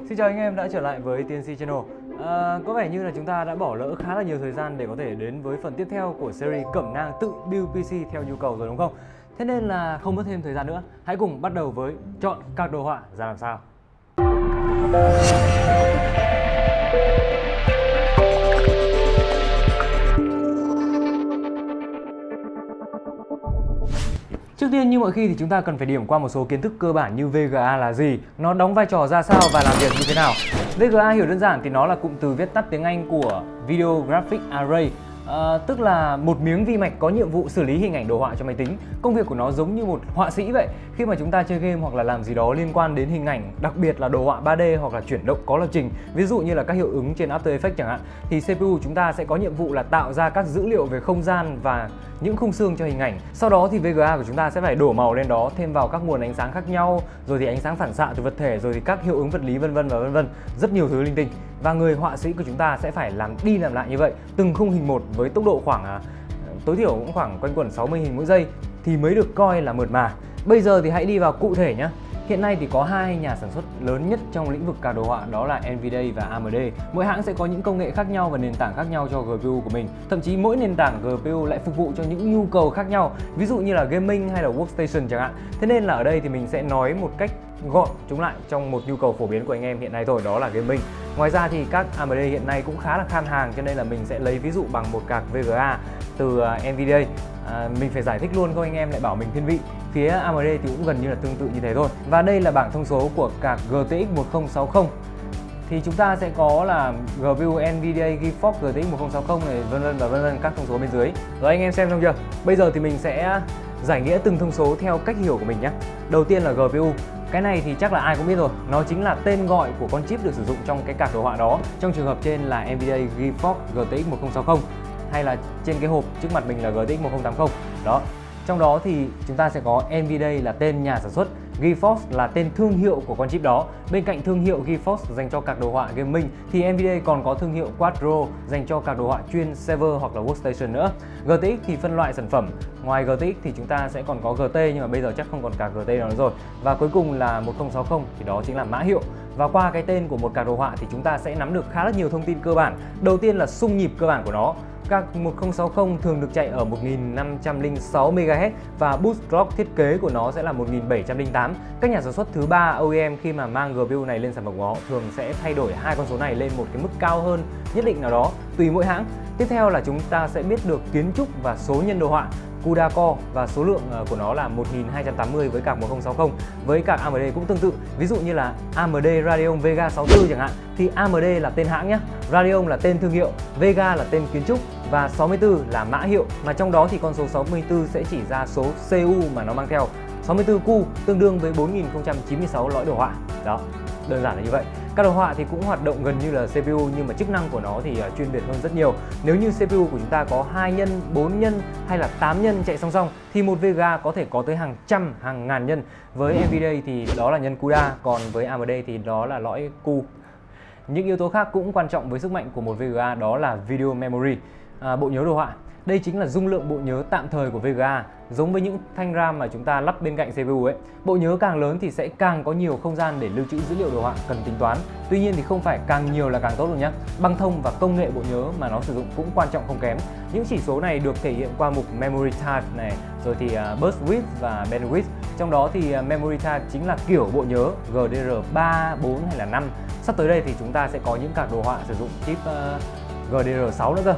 Xin chào anh em đã trở lại với TNC Channel. Có vẻ như là chúng ta đã bỏ lỡ khá là nhiều thời gian để có thể đến với phần tiếp theo của series cẩm nang tự build PC theo nhu cầu rồi đúng không? Thế nên là không mất thêm thời gian nữa, hãy cùng bắt đầu với chọn các đồ họa ra làm sao. Trước tiên như mọi khi thì chúng ta cần phải điểm qua một số kiến thức cơ bản như VGA là gì, nó đóng vai trò ra sao và làm việc như thế nào. VGA hiểu đơn giản thì nó là cụm từ viết tắt tiếng Anh của Video Graphic Array. Tức là một miếng vi mạch có nhiệm vụ xử lý hình ảnh đồ họa cho máy tính. Công việc của nó giống như một họa sĩ vậy. Khi mà chúng ta chơi game hoặc là làm gì đó liên quan đến hình ảnh, đặc biệt là đồ họa 3D hoặc là chuyển động có lập trình, ví dụ như là các hiệu ứng trên After Effects chẳng hạn, thì CPU chúng ta sẽ có nhiệm vụ là tạo ra các dữ liệu về không gian và những khung xương cho hình ảnh. Sau đó thì VGA của chúng ta sẽ phải đổ màu lên đó, thêm vào các nguồn ánh sáng khác nhau, rồi thì ánh sáng phản xạ từ vật thể, rồi thì các hiệu ứng vật lý vân vân và vân vân, rất nhiều thứ linh tinh. Và người họa sĩ của chúng ta sẽ phải làm đi làm lại như vậy, từng khung hình một với tốc độ khoảng tối thiểu cũng khoảng quanh quẩn 60 hình mỗi giây thì mới được coi là mượt mà. Bây giờ thì hãy đi vào cụ thể nhé. Hiện nay thì có hai nhà sản xuất lớn nhất trong lĩnh vực card đồ họa, đó là Nvidia và AMD. Mỗi hãng sẽ có những công nghệ khác nhau và nền tảng khác nhau cho GPU của mình. Thậm chí mỗi nền tảng GPU lại phục vụ cho những nhu cầu khác nhau, ví dụ như là gaming hay là workstation chẳng hạn. Thế nên là ở đây thì mình sẽ nói một cách gọn chúng lại trong một nhu cầu phổ biến của anh em hiện nay thôi, đó là gaming. Ngoài ra thì các AMD hiện nay cũng khá là khan hàng, cho nên là mình sẽ lấy ví dụ bằng một card VGA từ Nvidia. Mình phải giải thích luôn không anh em lại bảo mình thiên vị. Phía AMD thì cũng gần như là tương tự như thế thôi. Và đây là bảng thông số của card GTX 1060. Thì chúng ta sẽ có là GPU Nvidia GeForce GTX 1060 này, vân vân và vân vân, các thông số bên dưới. Rồi anh em xem xong chưa? Bây giờ thì mình sẽ giải nghĩa từng thông số theo cách hiểu của mình nhé. Đầu tiên là GPU. Cái này thì chắc là ai cũng biết rồi, nó chính là tên gọi của con chip được sử dụng trong cái card đồ họa đó. Trong trường hợp trên là Nvidia GeForce GTX 1060, hay là trên cái hộp trước mặt mình là GTX 1080. Đó. Trong đó thì chúng ta sẽ có Nvidia là tên nhà sản xuất, GeForce là tên thương hiệu của con chip đó. Bên cạnh thương hiệu GeForce dành cho card đồ họa gaming thì Nvidia còn có thương hiệu Quadro dành cho card đồ họa chuyên server hoặc là workstation nữa. GTX thì phân loại sản phẩm. Ngoài GTX thì chúng ta sẽ còn có GT, nhưng mà bây giờ chắc không còn card GT nữa rồi. Và cuối cùng là 1060 thì đó chính là mã hiệu. Và qua cái tên của một card đồ họa thì chúng ta sẽ nắm được khá là nhiều thông tin cơ bản. Đầu tiên là xung nhịp cơ bản của nó. Card 1060 thường được chạy ở 1506 MHz và boost clock thiết kế của nó sẽ là 1708. Các nhà sản xuất thứ ba OEM khi mà mang GPU này lên sản phẩm của họ thường sẽ thay đổi hai con số này lên một cái mức cao hơn nhất định nào đó tùy mỗi hãng. Tiếp theo là chúng ta sẽ biết được kiến trúc và số nhân đồ họa, CUDA core, và số lượng của nó là 1280 với card 1060. Với card AMD cũng tương tự, ví dụ như là AMD Radeon Vega 64 chẳng hạn thì AMD là tên hãng nhé, Radeon là tên thương hiệu, Vega là tên kiến trúc và 64 là mã hiệu, mà trong đó thì con số 64 sẽ chỉ ra số CU mà nó mang theo. 64Q tương đương với 4096 lõi đồ họa. Đó, đơn giản là như vậy. Các đồ họa thì cũng hoạt động gần như là CPU, nhưng mà chức năng của nó thì chuyên biệt hơn rất nhiều. Nếu như CPU của chúng ta có 2 nhân, 4 nhân hay là 8 nhân chạy song song thì một VGA có thể có tới hàng trăm, hàng ngàn nhân. Với Nvidia thì đó là nhân CUDA, còn với AMD thì đó là lõi Q. Những yếu tố khác cũng quan trọng với sức mạnh của một VGA, đó là Video Memory, bộ nhớ đồ họa. Đây chính là dung lượng bộ nhớ tạm thời của VGA. Giống với những thanh RAM mà chúng ta lắp bên cạnh CPU ấy, bộ nhớ càng lớn thì sẽ càng có nhiều không gian để lưu trữ dữ liệu đồ họa cần tính toán. Tuy nhiên thì không phải càng nhiều là càng tốt đâu nhé. Băng thông và công nghệ bộ nhớ mà nó sử dụng cũng quan trọng không kém. Những chỉ số này được thể hiện qua mục Memory Type này, rồi thì Burst Width và Bandwidth. Trong đó thì Memory Type chính là kiểu bộ nhớ GDR3, 4 hay là 5. Sắp tới đây thì chúng ta sẽ có những card đồ họa sử dụng chip GDR6 nữa cơ.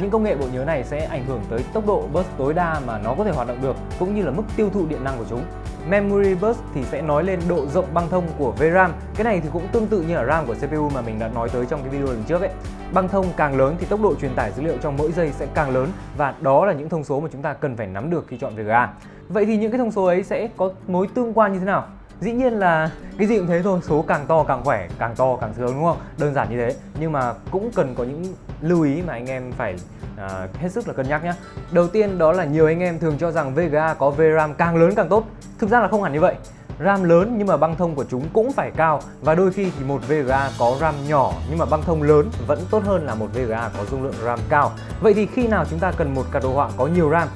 Những công nghệ bộ nhớ này sẽ ảnh hưởng tới tốc độ burst tối đa mà nó có thể hoạt động được, cũng như là mức tiêu thụ điện năng của chúng. Memory burst thì sẽ nói lên độ rộng băng thông của VRAM. Cái này thì cũng tương tự như là RAM của CPU mà mình đã nói tới trong cái video lần trước ấy. Băng thông càng lớn thì tốc độ truyền tải dữ liệu trong mỗi giây sẽ càng lớn, và đó là những thông số mà chúng ta cần phải nắm được khi chọn VGA. Vậy thì những cái thông số ấy sẽ có mối tương quan như thế nào? Dĩ nhiên là cái gì cũng thế thôi, số càng to càng khỏe, càng to càng sướng, đúng không? Đơn giản như thế. Nhưng mà cũng cần có những lưu ý mà anh em phải hết sức là cân nhắc nhé. Đầu tiên đó là nhiều anh em thường cho rằng VGA có VRAM càng lớn càng tốt. Thực ra là không hẳn như vậy. RAM lớn nhưng mà băng thông của chúng cũng phải cao, và đôi khi thì một VGA có RAM nhỏ nhưng mà băng thông lớn vẫn tốt hơn là một VGA có dung lượng RAM cao. Vậy thì khi nào chúng ta cần một card đồ họa có nhiều RAM?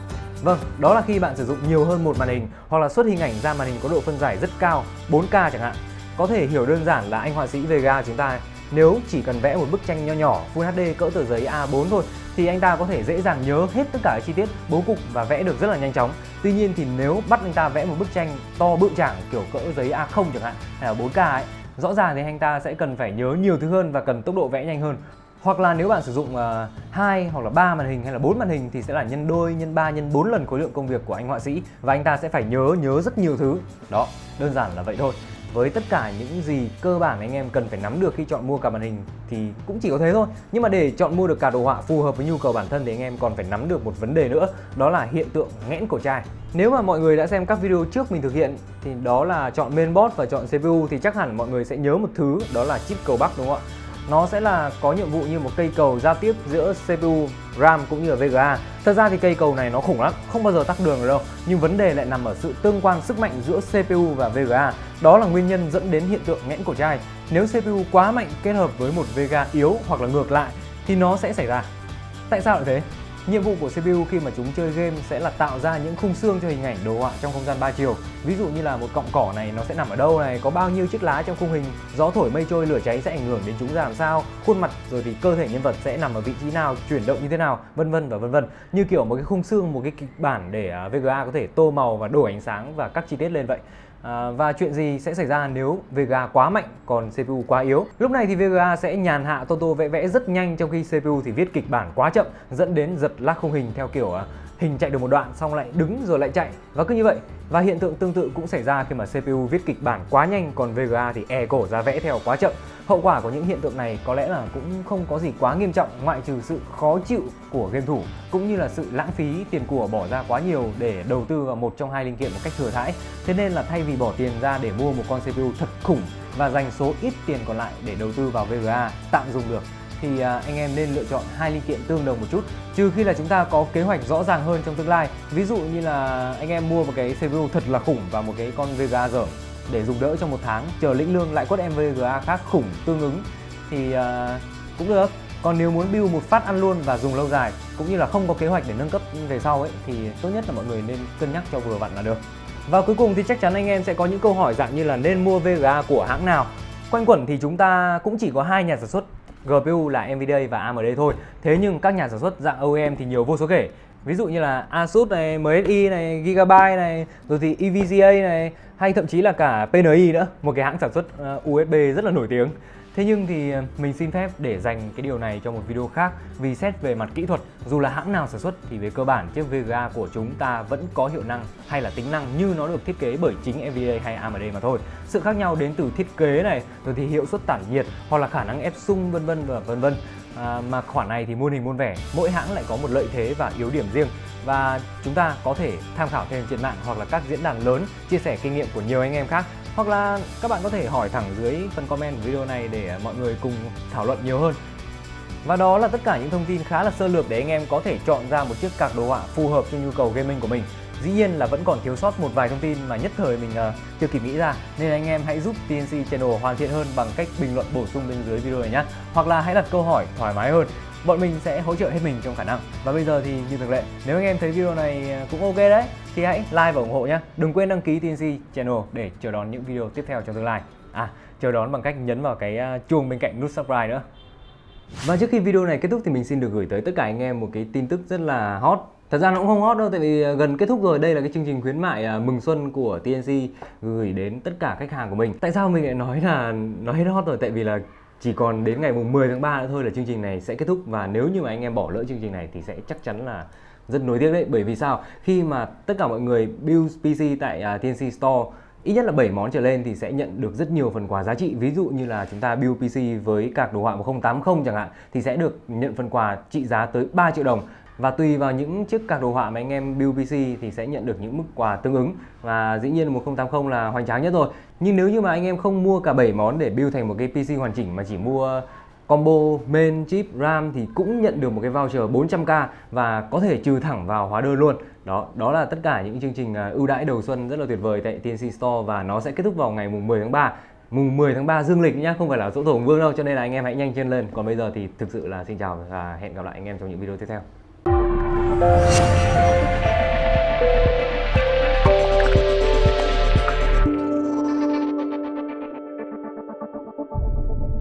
Vâng, đó là khi bạn sử dụng nhiều hơn một màn hình hoặc là xuất hình ảnh ra màn hình có độ phân giải rất cao, 4K chẳng hạn. Có thể hiểu đơn giản là anh họa sĩ Vega chúng ta nếu chỉ cần vẽ một bức tranh nho nhỏ Full HD cỡ tờ giấy A4 thôi thì anh ta có thể dễ dàng nhớ hết tất cả chi tiết, bố cục và vẽ được rất là nhanh chóng. Tuy nhiên thì nếu bắt anh ta vẽ một bức tranh to bự chảng kiểu cỡ giấy A0 chẳng hạn hay là 4K ấy, rõ ràng thì anh ta sẽ cần phải nhớ nhiều thứ hơn và cần tốc độ vẽ nhanh hơn. Hoặc là nếu bạn sử dụng 2 hoặc là 3 màn hình hay là 4 màn hình thì sẽ là nhân đôi, nhân 3, nhân 4 lần khối lượng công việc của anh họa sĩ và anh ta sẽ phải nhớ rất nhiều thứ. Đó, đơn giản là vậy thôi. Với tất cả những gì cơ bản anh em cần phải nắm được khi chọn mua cả màn hình thì cũng chỉ có thế thôi. Nhưng mà để chọn mua được cả đồ họa phù hợp với nhu cầu bản thân thì anh em còn phải nắm được một vấn đề nữa, đó là hiện tượng nghẽn cổ chai. Nếu mà mọi người đã xem các video trước mình thực hiện thì đó là chọn mainboard và chọn CPU thì chắc hẳn mọi người sẽ nhớ một thứ, đó là chip cầu Bắc, đúng không ạ? Nó sẽ là có nhiệm vụ như một cây cầu giao tiếp giữa CPU, RAM cũng như là VGA. Thật ra thì cây cầu này nó khủng lắm, không bao giờ tắc đường được đâu. Nhưng vấn đề lại nằm ở sự tương quan sức mạnh giữa CPU và VGA. Đó là nguyên nhân dẫn đến hiện tượng nghẽn cổ chai. Nếu CPU quá mạnh kết hợp với một VGA yếu hoặc là ngược lại thì nó sẽ xảy ra. Tại sao lại thế? Nhiệm vụ của CPU khi mà chúng chơi game sẽ là tạo ra những khung xương cho hình ảnh đồ họa trong không gian 3 chiều. Ví dụ như là một cọng cỏ này nó sẽ nằm ở đâu này, có bao nhiêu chiếc lá trong khung hình, gió thổi mây trôi lửa cháy sẽ ảnh hưởng đến chúng ra làm sao, khuôn mặt rồi thì cơ thể nhân vật sẽ nằm ở vị trí nào, chuyển động như thế nào, vân vân và vân vân. Như kiểu một cái khung xương, một cái kịch bản để VGA có thể tô màu và đổ ánh sáng và các chi tiết lên vậy. Và chuyện gì sẽ xảy ra nếu VGA quá mạnh còn CPU quá yếu? Lúc này thì VGA sẽ nhàn hạ tô vẽ rất nhanh, trong khi CPU thì viết kịch bản quá chậm, dẫn đến giật lag khung hình theo kiểu hình chạy được một đoạn xong lại đứng rồi lại chạy và cứ như vậy. Và hiện tượng tương tự cũng xảy ra khi mà CPU viết kịch bản quá nhanh còn VGA thì cổ ra vẽ theo quá chậm. Hậu quả của những hiện tượng này có lẽ là cũng không có gì quá nghiêm trọng, ngoại trừ sự khó chịu của game thủ cũng như là sự lãng phí tiền của bỏ ra quá nhiều để đầu tư vào một trong hai linh kiện một cách thừa thãi. Thế nên là thay vì bỏ tiền ra để mua một con CPU thật khủng và dành số ít tiền còn lại để đầu tư vào VGA tạm dùng được thì anh em nên lựa chọn hai linh kiện tương đồng một chút, trừ khi là chúng ta có kế hoạch rõ ràng hơn trong tương lai. Ví dụ như là anh em mua một cái CPU thật là khủng và một cái con VGA dởm để dùng đỡ trong một tháng, chờ lĩnh lương lại quất em VGA khác khủng tương ứng thì cũng được. Còn nếu muốn build một phát ăn luôn và dùng lâu dài cũng như là không có kế hoạch để nâng cấp về sau ấy thì tốt nhất là mọi người nên cân nhắc cho vừa vặn là được. Và cuối cùng thì chắc chắn anh em sẽ có những câu hỏi dạng như là nên mua VGA của hãng nào. Quanh quẩn thì chúng ta cũng chỉ có hai nhà sản xuất GPU là Nvidia và AMD thôi. Thế nhưng các nhà sản xuất dạng OEM thì nhiều vô số kể. Ví dụ như là Asus này, MSI này, Gigabyte này, rồi thì EVGA này, hay thậm chí là cả PNI nữa, một cái hãng sản xuất USB rất là nổi tiếng. Thế nhưng thì mình xin phép để dành cái điều này cho một video khác, vì xét về mặt kỹ thuật, dù là hãng nào sản xuất thì về cơ bản chiếc VGA của chúng ta vẫn có hiệu năng hay là tính năng như nó được thiết kế bởi chính Nvidia hay AMD mà thôi. Sự khác nhau đến từ thiết kế này, rồi thì hiệu suất tản nhiệt hoặc là khả năng ép xung vân vân và vân vân. Mà khoản này thì muôn hình muôn vẻ, mỗi hãng lại có một lợi thế và yếu điểm riêng và chúng ta có thể tham khảo thêm trên mạng hoặc là các diễn đàn lớn, chia sẻ kinh nghiệm của nhiều anh em khác, hoặc là các bạn có thể hỏi thẳng dưới phần comment của video này để mọi người cùng thảo luận nhiều hơn. Và đó là tất cả những thông tin khá là sơ lược để anh em có thể chọn ra một chiếc card đồ họa phù hợp cho nhu cầu gaming của mình. Dĩ nhiên là vẫn còn thiếu sót một vài thông tin mà nhất thời mình chưa kịp nghĩ ra, nên anh em hãy giúp TNC Channel hoàn thiện hơn bằng cách bình luận bổ sung bên dưới video này nhé. Hoặc là hãy đặt câu hỏi thoải mái hơn, bọn mình sẽ hỗ trợ hết mình trong khả năng. Và bây giờ thì như thường lệ, nếu anh em thấy video này cũng ok đấy thì hãy like và ủng hộ nhé. Đừng quên đăng ký TNC Channel để chờ đón những video tiếp theo trong tương lai. Chờ đón bằng cách nhấn vào cái chuông bên cạnh nút subscribe nữa. Và trước khi video này kết thúc thì mình xin được gửi tới tất cả anh em một cái tin tức rất là hot. Thật ra nó cũng không hot đâu, tại vì gần kết thúc rồi. Đây là cái chương trình khuyến mại mừng xuân của TNC gửi đến tất cả khách hàng của mình. Tại sao mình lại nói hết hot rồi? Tại vì là chỉ còn đến ngày mùng 10 tháng 3 nữa thôi là chương trình này sẽ kết thúc. Và nếu như mà anh em bỏ lỡ chương trình này thì sẽ chắc chắn là rất nối tiếc đấy. Bởi vì sao? Khi mà tất cả mọi người build PC tại TNC Store ít nhất là 7 món trở lên thì sẽ nhận được rất nhiều phần quà giá trị. Ví dụ như là chúng ta build PC với card đồ họa 1080 chẳng hạn thì sẽ được nhận phần quà trị giá tới 3 triệu đồng. Và tùy vào những chiếc card đồ họa mà anh em build PC thì sẽ nhận được những mức quà tương ứng. Và dĩ nhiên 1080 là hoành tráng nhất rồi. Nhưng nếu như mà anh em không mua cả 7 món để build thành một cái PC hoàn chỉnh mà chỉ mua combo main, chip, RAM thì cũng nhận được một cái voucher 400k và có thể trừ thẳng vào hóa đơn luôn. Đó là tất cả những chương trình ưu đãi đầu xuân rất là tuyệt vời tại TNC Store và nó sẽ kết thúc vào ngày mùng 10 tháng 3. Mùng 10 tháng 3 dương lịch nhá, không phải là giỗ tổ Hùng Vương đâu, cho nên là anh em hãy nhanh chân lên. Còn bây giờ thì thực sự là xin chào và hẹn gặp lại anh em trong những video tiếp theo.